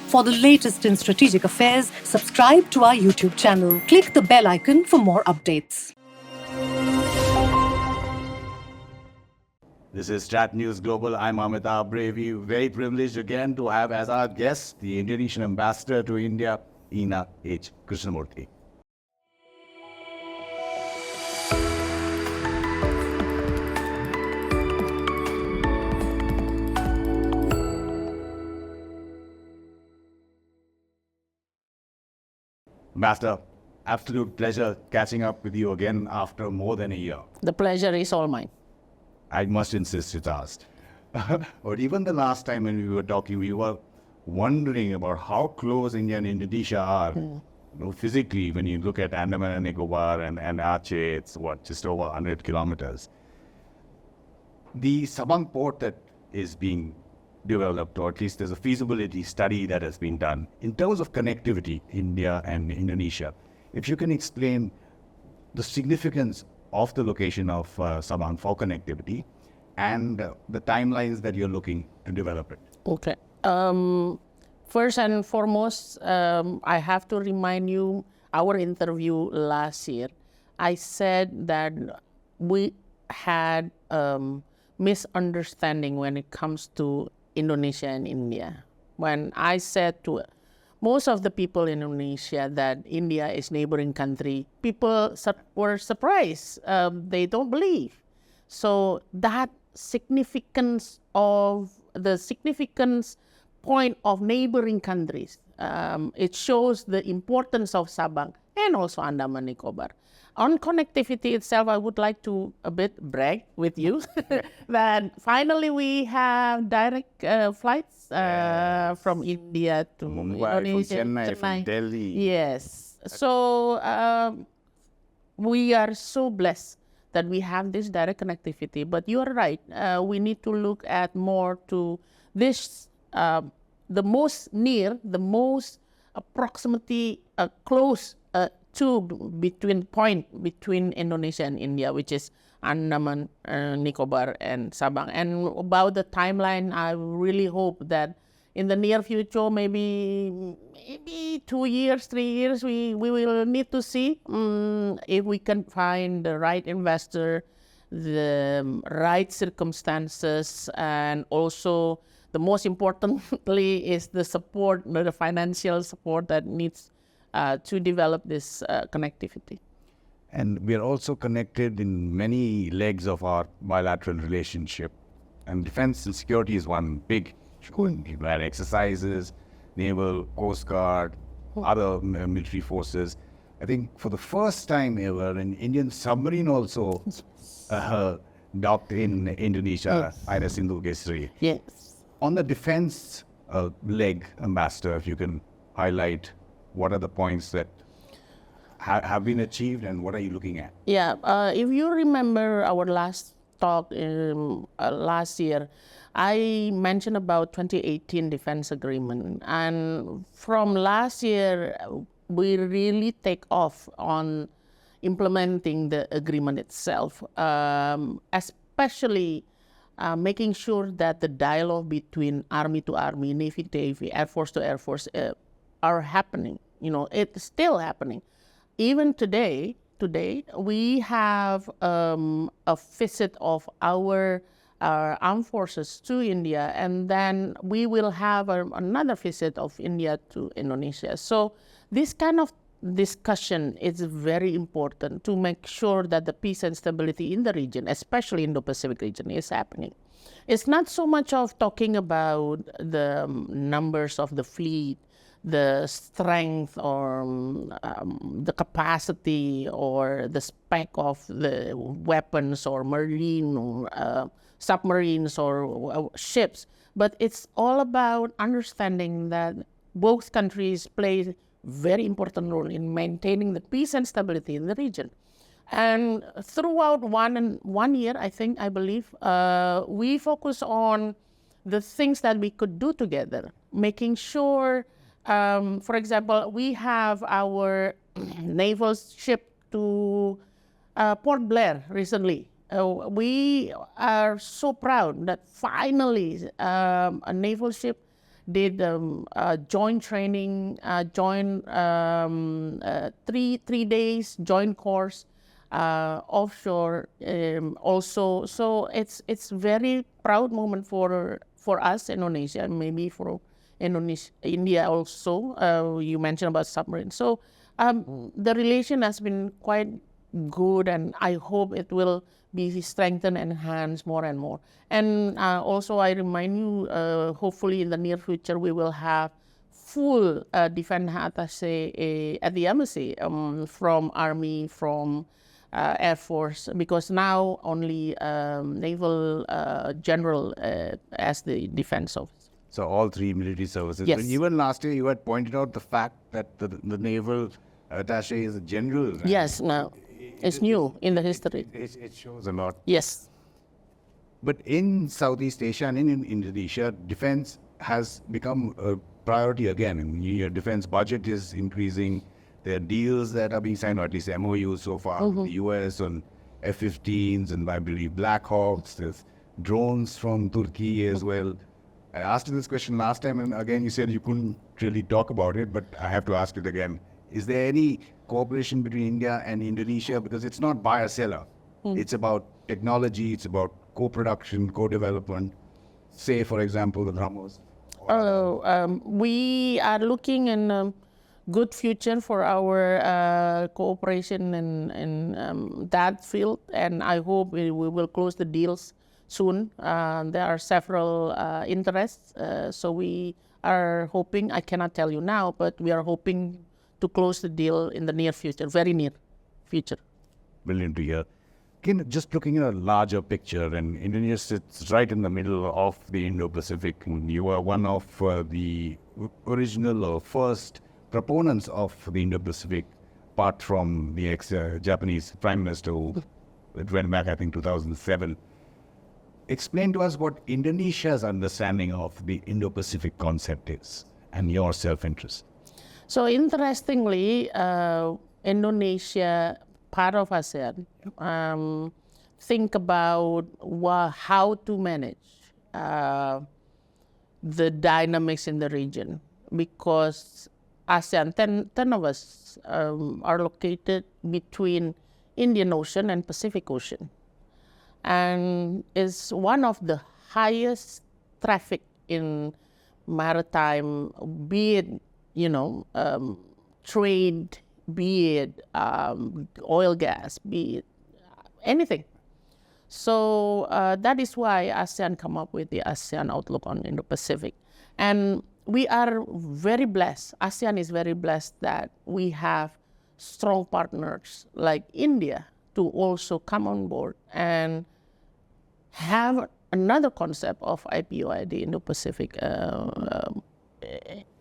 For the latest in strategic affairs, subscribe to our YouTube channel. Click the bell icon for more updates. This is StratNewsGlobal. I'm Amitabh Brevi. Very privileged again to have as our guest the Indonesian ambassador to India, Ina H. Krishnamurthy. Ambassador, absolute pleasure catching up with you again after more than a year. The pleasure is all mine. I must insist it's asked. But even the last time when we were talking, we were wondering about how close India and Indonesia are. You know, physically, when you look at Andaman and Nicobar and Aceh, it's just over 100 kilometers. The Sabang port that is being developed, or at least there's a feasibility study that has been done in terms of connectivity, India and Indonesia. If you can explain the significance of the location of Sabang for connectivity and the timelines that you're looking to develop it. Okay. First and foremost, I have to remind you our interview last year. I said that we had misunderstanding when it comes to Indonesia and India. When I said to most of the people in Indonesia that India is neighboring country, people were surprised. They don't believe. So that significance point of neighboring countries, it shows the importance of Sabang and also Andaman Nicobar. On connectivity itself, I would like to a bit brag with you that finally we have direct flights from India to Mumbai, Indonesia, from Chennai, from Delhi. Yes. So we are so blessed that we have this direct connectivity. But you are right. We need to look at more to this, the most near, the most approximately close between Indonesia and India, which is Andaman, Nicobar, and Sabang. And about the timeline, I really hope that in the near future, maybe 2 years, 3 years, we will need to see if we can find the right investor, the right circumstances, and also the most importantly is the support, the financial support that needs to develop this connectivity. And we are also connected in many legs of our bilateral relationship. And defense and security is one big where exercises, naval, coast guard, other military forces. I think for the first time ever, an Indian submarine also docked in Indonesia, Ida Sindhu Gesri. Yes. On the defense leg, Ambassador, if you can highlight what are the points that have been achieved and what are you looking at? Yeah, if you remember our last talk last year, I mentioned about 2018 defense agreement. And from last year, we really take off on implementing the agreement itself, especially making sure that the dialogue between Army to Army, Navy to Navy, Air Force to Air Force are happening. You know, it's still happening. Even today we have a visit of our armed forces to India, and then we will have another visit of India to Indonesia. So this kind of discussion is very important to make sure that the peace and stability in the region, especially Indo-Pacific region, is happening. It's not so much of talking about the numbers of the fleet, the strength or the capacity or the spec of the weapons or marine or submarines or ships, but it's all about understanding that both countries play very important role in maintaining the peace and stability in the region. And throughout one year, I believe, we focus on the things that we could do together, making sure, for example, we have our naval ship to Port Blair recently. We are so proud that finally a naval ship did joint training, joint 3 days joint course offshore also. So it's very proud moment for us, Indonesia, and maybe for Indonesia, India also. You mentioned about submarine. So the relation has been quite good, and I hope it will be strengthened and enhanced more and more. And also, I remind you, hopefully in the near future, we will have full defense attaché at the embassy from Army, from Air Force, because now only Naval General as the defense officer. So all three military services. Yes. But even last year, you had pointed out the fact that the naval attaché is a general. Right? Yes, no, it's new in the history. It shows a lot. Yes. But in Southeast Asia and in Indonesia, defense has become a priority again. I mean, your defense budget is increasing. There are deals that are being signed, or at least MOUs so far, with the US on F-15s and I believe Black Hawks. There's drones from Turkey as well. I asked you this question last time, and again you said you couldn't really talk about it, but I have to ask it again. Is there any cooperation between India and Indonesia? Because it's not buyer-seller. It's about technology, it's about co-production, co-development. Say, for example, the BrahMos. We are looking in a good future for our cooperation in that field, and I hope we will close the deals soon. There are several interests, so we are hoping, I cannot tell you now, but we are hoping to close the deal in the near future, very near future. Brilliant to hear. Again, just looking at a larger picture, and Indonesia sits right in the middle of the Indo-Pacific. You are one of the original or first proponents of the Indo-Pacific, apart from the ex-Japanese Prime Minister who went back, I think, 2007. Explain to us what Indonesia's understanding of the Indo-Pacific concept is and your self-interest. So interestingly, Indonesia, part of ASEAN, think about how to manage the dynamics in the region, because ASEAN, 10 of us are located between Indian Ocean and Pacific Ocean, and is one of the highest traffic in maritime, be it, trade, be it oil, gas, be it anything. So that is why ASEAN come up with the ASEAN Outlook on Indo-Pacific. And we are very blessed, ASEAN is very blessed that we have strong partners like India to also come on board and have another concept of IPOI, the Indo-Pacific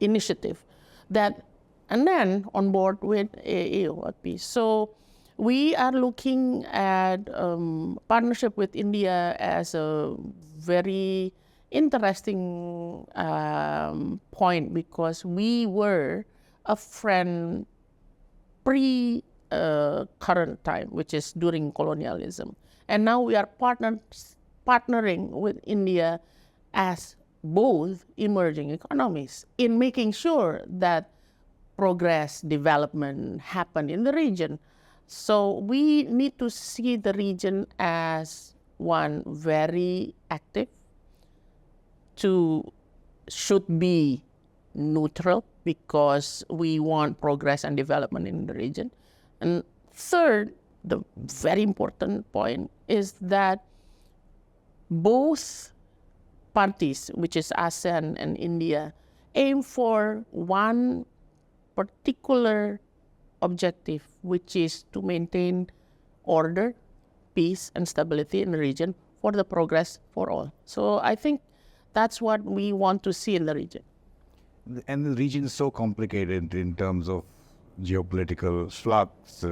initiative, and then on board with AOIP. So we are looking at partnership with India as a very interesting point, because we were a friend pre-current time, which is during colonialism. And now we are partnering with India as both emerging economies in making sure that progress, development happen in the region. So we need to see the region as one very active, should be neutral, because we want progress and development in the region. And third, the very important point is that both parties, which is ASEAN and India, aim for one particular objective, which is to maintain order, peace, and stability in the region for the progress for all. So I think that's what we want to see in the region. And the region is so complicated in terms of geopolitical flux.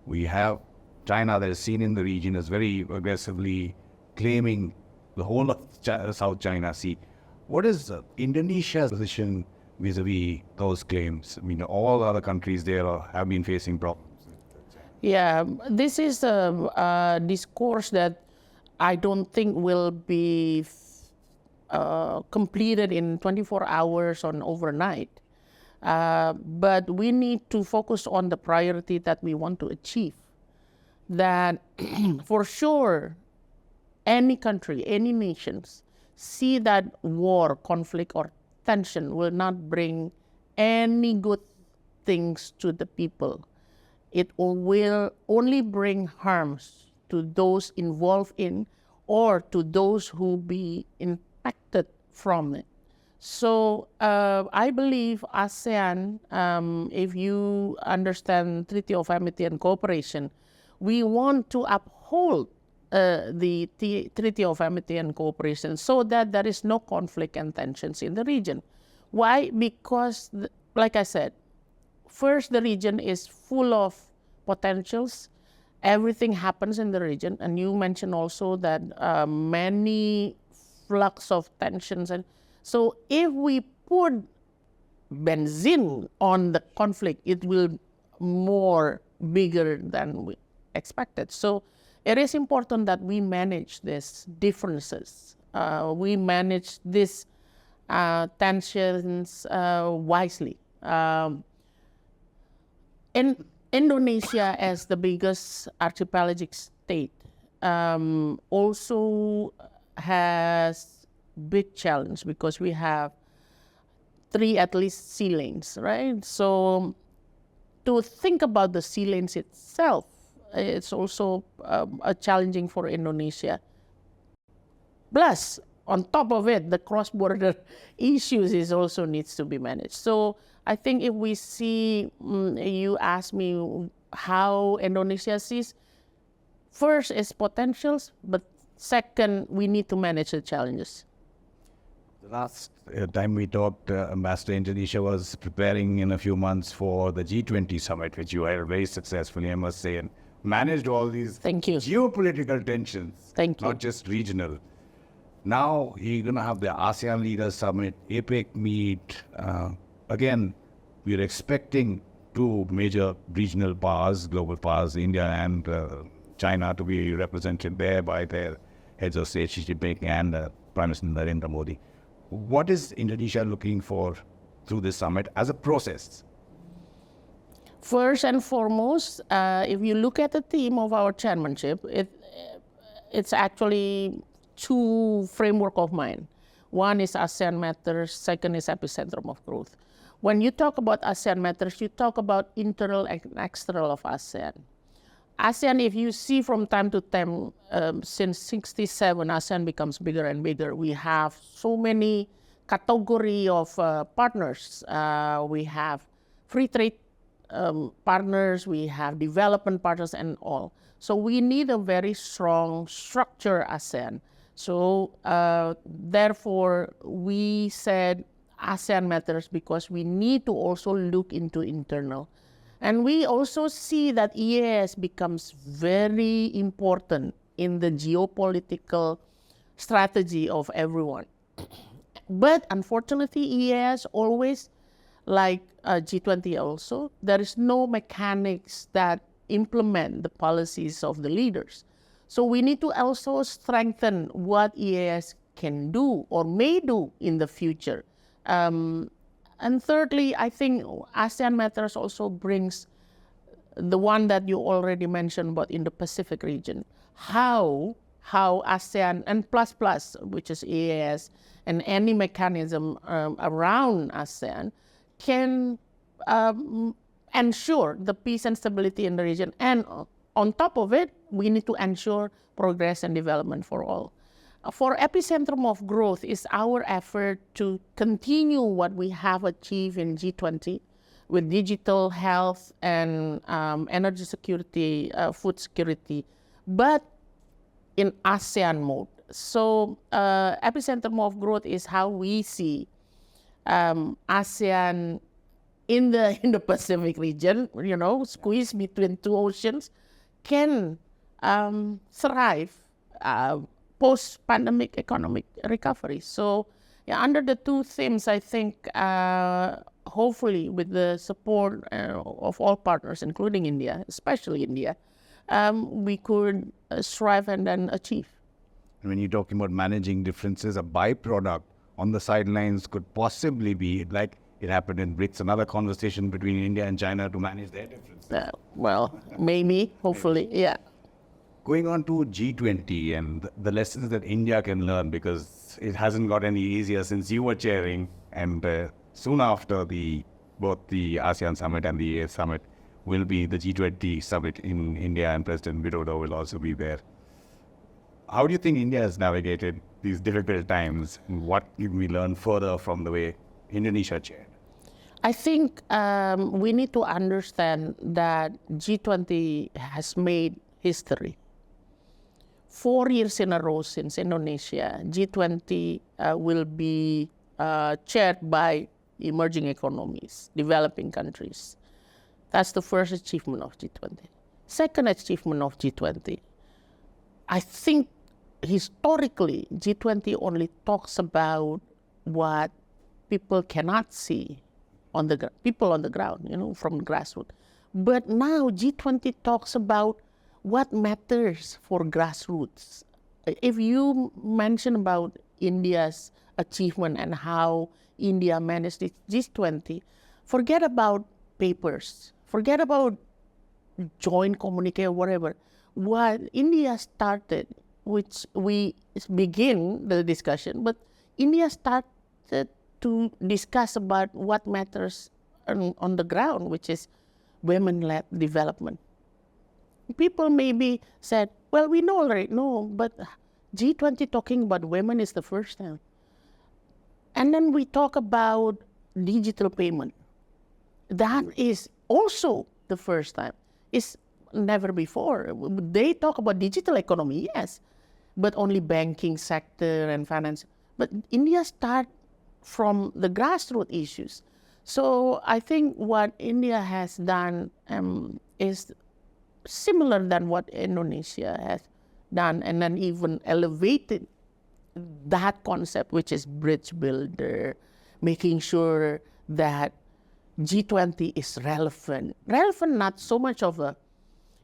We have China that is seen in the region as very aggressively claiming the whole of South China Sea. What is Indonesia's position vis-a-vis those claims? I mean, all other countries there have been facing problems. Yeah, this is a discourse that I don't think will be completed in 24 hours on overnight. But we need to focus on the priority that we want to achieve. That for sure, any country, any nations see that war, conflict, or tension will not bring any good things to the people. It will only bring harms to those involved in or to those who be impacted from it. So I believe ASEAN, if you understand Treaty of Amity and Cooperation, we want to uphold the Treaty of Amity and Cooperation so that there is no conflict and tensions in the region. Why? Because, like I said, first, the region is full of potentials. Everything happens in the region. And you mentioned also that many flux of tensions. And so if we put benzene on the conflict, it will more bigger than we expected. So it is important that we manage these differences. We manage these tensions wisely. In Indonesia, as the biggest archipelagic state, also has big challenge because we have 3 at least sea lanes, right? So to think about the sea lanes itself, it's also challenging for Indonesia. Plus, on top of it, the cross-border issues is also needs to be managed. So I think if we see, you ask me how Indonesia sees, first is potentials, but second, we need to manage the challenges. The last time we talked, Ambassador, Indonesia was preparing in a few months for the G20 summit, which you held very successfully, I must say, and managed all these Thank you. geopolitical tensions, Thank you. not just regional. Now you're going to have the ASEAN Leaders Summit, APEC meet. Again, we're expecting 2 major regional powers, global powers, India and China, to be represented there by their heads of state, Xi Jinping and Prime Minister Narendra Modi. What is Indonesia looking for through this summit as a process? First and foremost, if you look at the theme of our chairmanship, it's actually 2 framework of mine. One is ASEAN Matters, second is Epicentrum of Growth. When you talk about ASEAN Matters, you talk about internal and external of ASEAN. ASEAN, if you see from time to time, since 67, ASEAN becomes bigger and bigger. We have so many category of partners. We have free trade partners, we have development partners and all. So we need a very strong structure ASEAN. So therefore, we said ASEAN Matters because we need to also look into internal. And we also see that EAS becomes very important in the geopolitical strategy of everyone. But unfortunately, EAS always, like G20 also, there is no mechanics that implement the policies of the leaders. So we need to also strengthen what EAS can do or may do in the future. And thirdly, I think ASEAN Matters also brings the one that you already mentioned about Indo-Pacific region. How ASEAN and plus, which is EAS, and any mechanism around ASEAN can ensure the peace and stability in the region. And on top of it, we need to ensure progress and development for all. For Epicentrum of Growth is our effort to continue what we have achieved in G20 with digital health and energy security, food security, but in ASEAN mode. So Epicentrum of Growth is how we see ASEAN in the Indo-Pacific region, squeezed between 2 oceans, can thrive post-pandemic economic recovery. So under the 2 themes, I think hopefully with the support of all partners, including India, especially India, we could strive and then achieve. And when you're talking about managing differences, a byproduct on the sidelines could possibly be like it happened in BRICS, another conversation between India and China to manage their differences. Well, maybe, hopefully, yeah. Going on to G20 and the lessons that India can learn, because it hasn't got any easier since you were chairing, and soon after both the ASEAN summit and the AS summit will be the G20 summit in India, and President Widodo will also be there. How do you think India has navigated these difficult times, and what can we learn further from the way Indonesia chaired? I think we need to understand that G20 has made history. 4 years in a row since Indonesia, G20 will be chaired by emerging economies, developing countries. That's the first achievement of G20. Second achievement of G20, I think historically, G20 only talks about what people cannot see on the people on the ground, from grassroots. But now G20 talks about what matters for grassroots. If you mention about India's achievement and how India managed the G20, forget about papers, forget about joint communique or whatever. What India started, which we begin the discussion, but India started to discuss about what matters on the ground, which is women-led development. People maybe said, well, we know already, no, but G20 talking about women is the first time. And then we talk about digital payment. That is also the first time. It's never before. They talk about digital economy, yes, but only banking sector and finance. But India start from the grassroots issues. So I think what India has done is similar than what Indonesia has done, and then even elevated that concept, which is bridge builder, making sure that G20 is relevant. Relevant not so much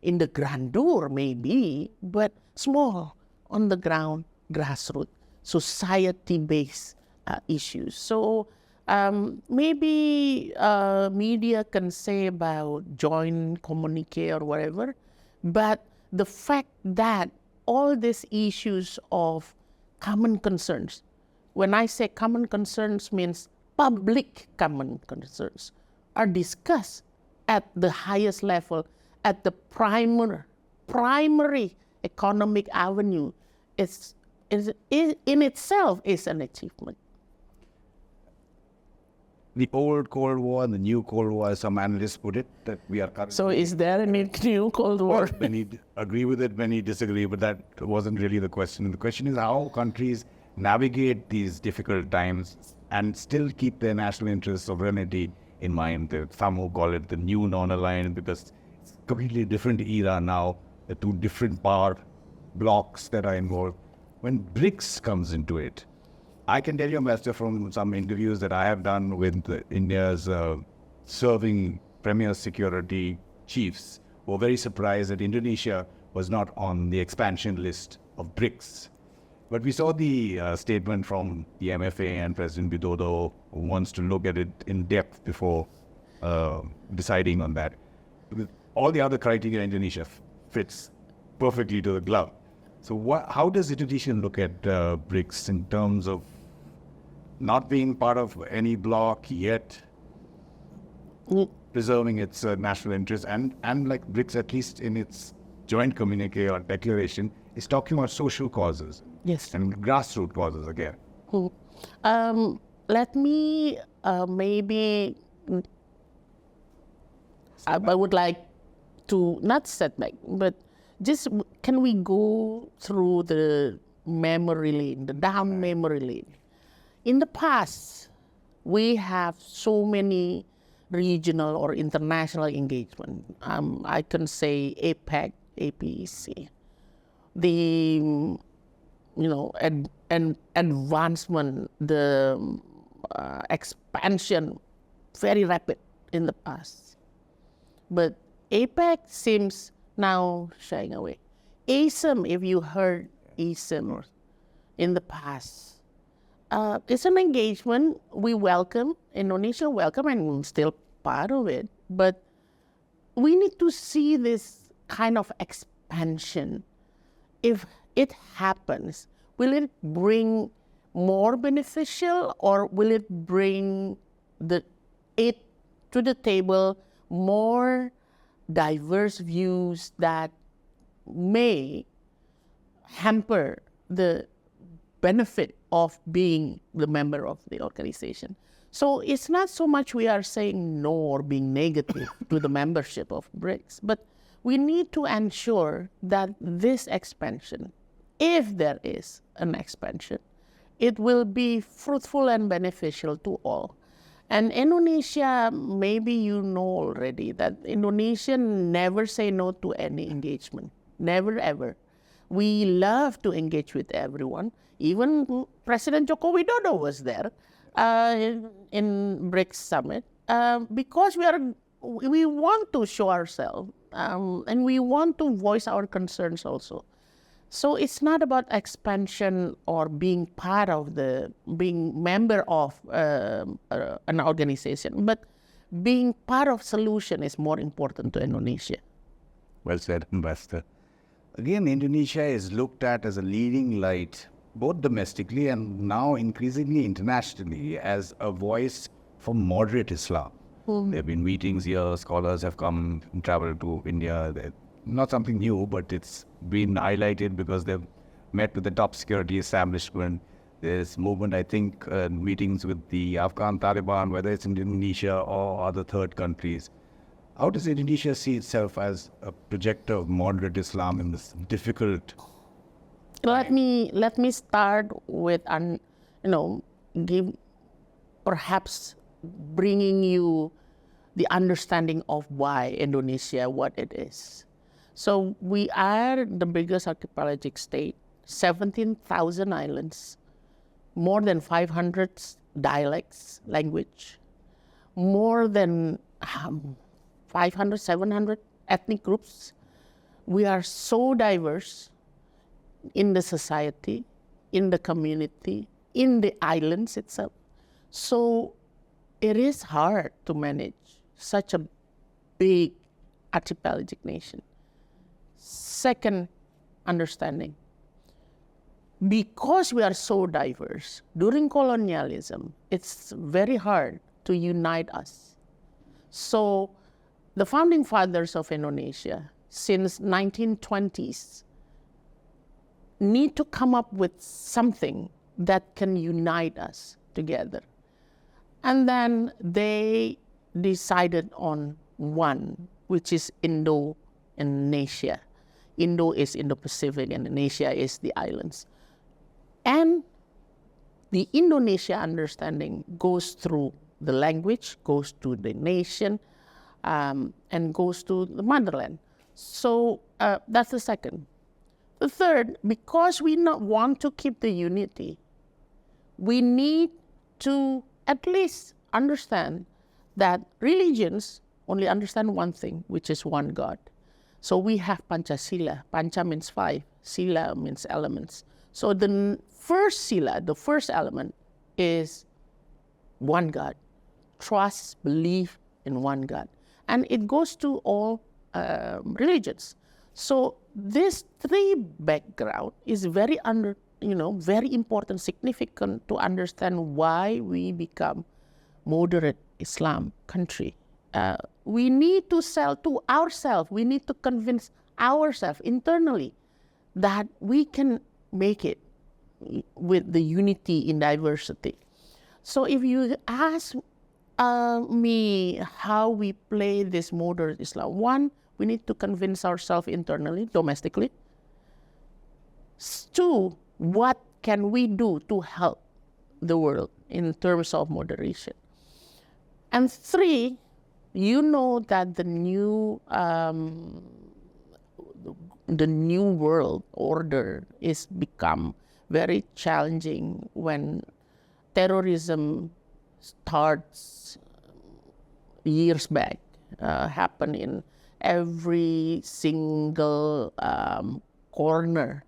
in the grandeur maybe, but small, on the ground, grassroots, society-based issues. So maybe media can say about joint communique or whatever, but the fact that all these issues of common concerns, when I say common concerns means public common concerns, are discussed at the highest level, at the primary economic avenue, is in itself is an achievement. The old Cold War and the new Cold War, as some analysts put it, that we are currently... So is there any new Cold War? Well, many agree with it, many disagree, but that wasn't really the question. The question is how countries navigate these difficult times and still keep their national interest, sovereignty in mind. Some who call it the new non-aligned, because it's a completely different era now, the two different power blocks that are involved. When BRICS comes into it, I can tell you, Ambassador, from some interviews that I have done with India's serving premier security chiefs, who were very surprised that Indonesia was not on the expansion list of BRICS. But we saw the statement from the MFA and President Widodo, who wants to look at it in depth before deciding on that. With all the other criteria, Indonesia fits perfectly to the glove. So how does Indonesia look at BRICS in terms of not being part of any bloc yet, preserving its national interest, and like BRICS, at least in its joint communique or declaration, is talking about social causes, yes, and grassroots causes again. Let me maybe, I would like to not set back, but just can we go through the memory lane, the down memory lane? In the past, we have so many regional or international engagement. I can say APEC, APEC, the advancement, the expansion, very rapid in the past. But APEC seems now shying away. ASEAN, if you heard ASEAN, in the past. It's an engagement we welcome, Indonesia welcome, and we're still part of it. But we need to see this kind of expansion. If it happens, will it bring more beneficial, or will it bring it to the table more diverse views that may hamper the benefit of being the member of the organization? So it's not so much we are saying no or being negative to the membership of BRICS, but we need to ensure that this expansion, if there is an expansion, it will be fruitful and beneficial to all. And Indonesia, maybe you know already that Indonesia never say no to any engagement. Never, ever. We love to engage with everyone. Even President Joko Widodo was there in BRICS Summit because we want to show ourselves and we want to voice our concerns also. So it's not about expansion or being member of an organization, but being part of solution is more important to Indonesia. Well said, Ambassador. Again, Indonesia is looked at as a leading light, both domestically and now increasingly internationally, as a voice for moderate Islam. There have been meetings here, scholars have come and traveled to India. Not something new, but it's been highlighted because they've met with the top security establishment. There's movement, I think, meetings with the Afghan Taliban, whether it's in Indonesia or other third countries. How does Indonesia see itself as a projector of moderate Islam in this difficult? Let me start with perhaps bringing you the understanding of why Indonesia what it is. So we are the biggest archipelagic state, 17,000 islands, more than 500 dialects, language, more than 500, 700 ethnic groups. We are so diverse in the society, in the community, in the islands itself. So it is hard to manage such a big archipelagic nation. Second understanding, because we are so diverse, during colonialism, it's very hard to unite us. So the founding fathers of Indonesia, since 1920s, need to come up with something that can unite us together. And then they decided on one, which is Indo-Indonesia. Indo is Indo-Pacific and Asia is the islands. And the Indonesia understanding goes through the language, goes to the nation, and goes to the motherland. So that's the second. The third, because we not want to keep the unity, we need to at least understand that religions only understand one thing, which is one God. So we have Pancasila. Panca means 5, Sila means elements. So the first Sila, the first element, is one God. Trust, belief in one God. And it goes to all religions. So this 3 background is very very important, significant to understand why we become moderate Islam country. We need to sell to ourselves. We need to convince ourselves internally that we can make it with the unity in diversity. So if you ask me how we play this moderate Islam, one, we need to convince ourselves internally, domestically. 2, what can we do to help the world in terms of moderation? And 3, you know that the new world order is become very challenging when terrorism starts years back, happen in every single corner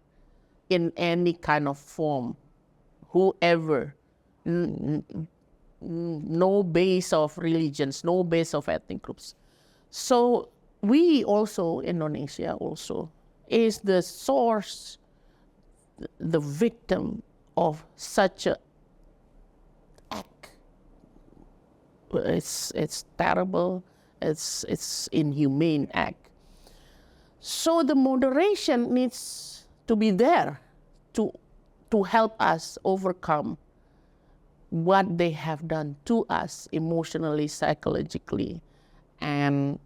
in any kind of form, whoever, no base of religions, no base of ethnic groups. So we also, Indonesia also, is the source, the victim of such a act. It's terrible. It's inhumane act. So the moderation needs to be there to help us overcome what they have done to us emotionally, psychologically, and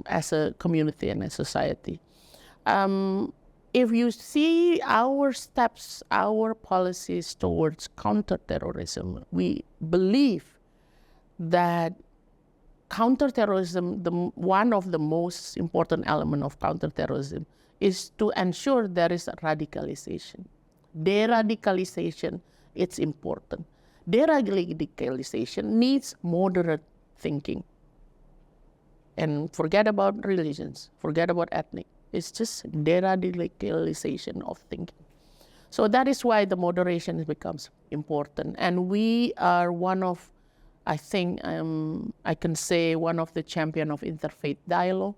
as a community and a society. If you see our steps, our policies towards counterterrorism, we believe that counterterrorism, one of the most important elements of counterterrorism is to ensure there is radicalization. De-radicalization, it's important. De-radicalization needs moderate thinking. And forget about religions, forget about ethnic. It's just de-radicalization of thinking. So that is why the moderation becomes important. And we are one of, I think, I can say one of the champion of interfaith dialogue,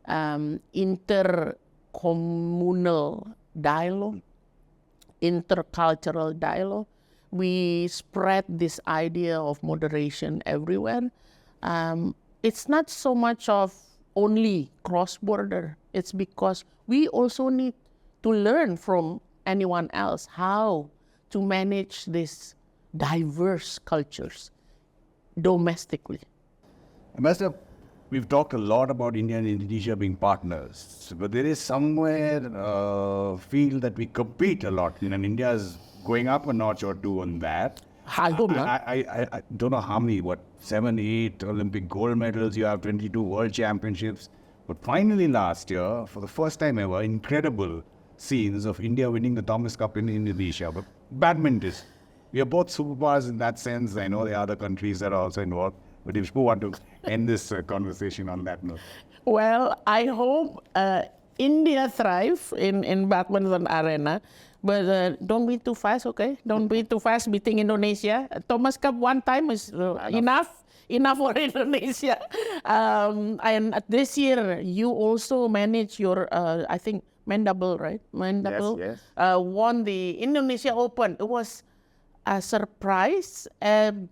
intercommunal dialogue, intercultural dialogue. We spread this idea of moderation everywhere. It's not so much of only cross-border. It's because we also need to learn from anyone else how to manage these diverse cultures domestically. Ambassador, we've talked a lot about India and Indonesia being partners, but there is somewhere feel that we compete a lot. And India is going up a notch or two on that. I don't know how many, 7, 8 Olympic gold medals you have, 22 world championships. But finally last year, for the first time ever, incredible scenes of India winning the Thomas Cup in Indonesia. But badminton, we are both superpowers in that sense. I know there are other countries that are also involved. But if you want to end this conversation on that note. Well, I hope India thrive in badminton arena. But don't be too fast, okay? Don't be too fast beating Indonesia. Thomas Cup one time is enough for Indonesia. And this year, you also manage your, I think, men double, right? Men double. Yes. Won the Indonesia Open. It was a surprise in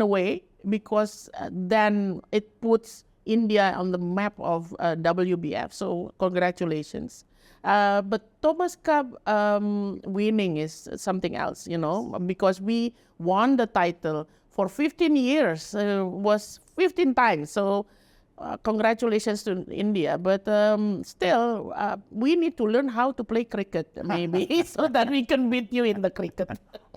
a way, because then it puts India on the map of WBF. So congratulations. But Thomas Cup winning is something else, because we won the title for 15 years, was 15 times. So congratulations to India. But still, we need to learn how to play cricket, maybe, so that we can beat you in the cricket.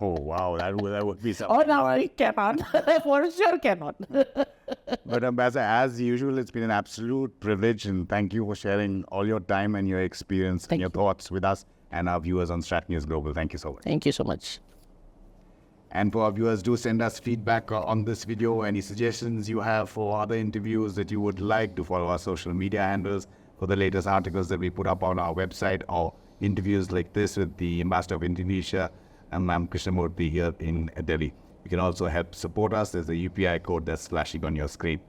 Oh, wow, that would be something. Oh, no, I cannot. For sure cannot. But Ambassador, as usual, it's been an absolute privilege, and thank you for sharing all your time and your experience and your thoughts with us and our viewers on StratNewsGlobal. Thank you so much. Thank you so much. And for our viewers, do send us feedback on this video, any suggestions you have for other interviews that you would like. To follow our social media handles for the latest articles that we put up on our website, or interviews like this with the Ambassador of Indonesia and Ma'am Krishnamurthy here in Delhi. You can also help support us. There's a UPI code that's flashing on your screen.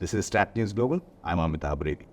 This is StratNewsGlobal. I'm Amitabh Brady.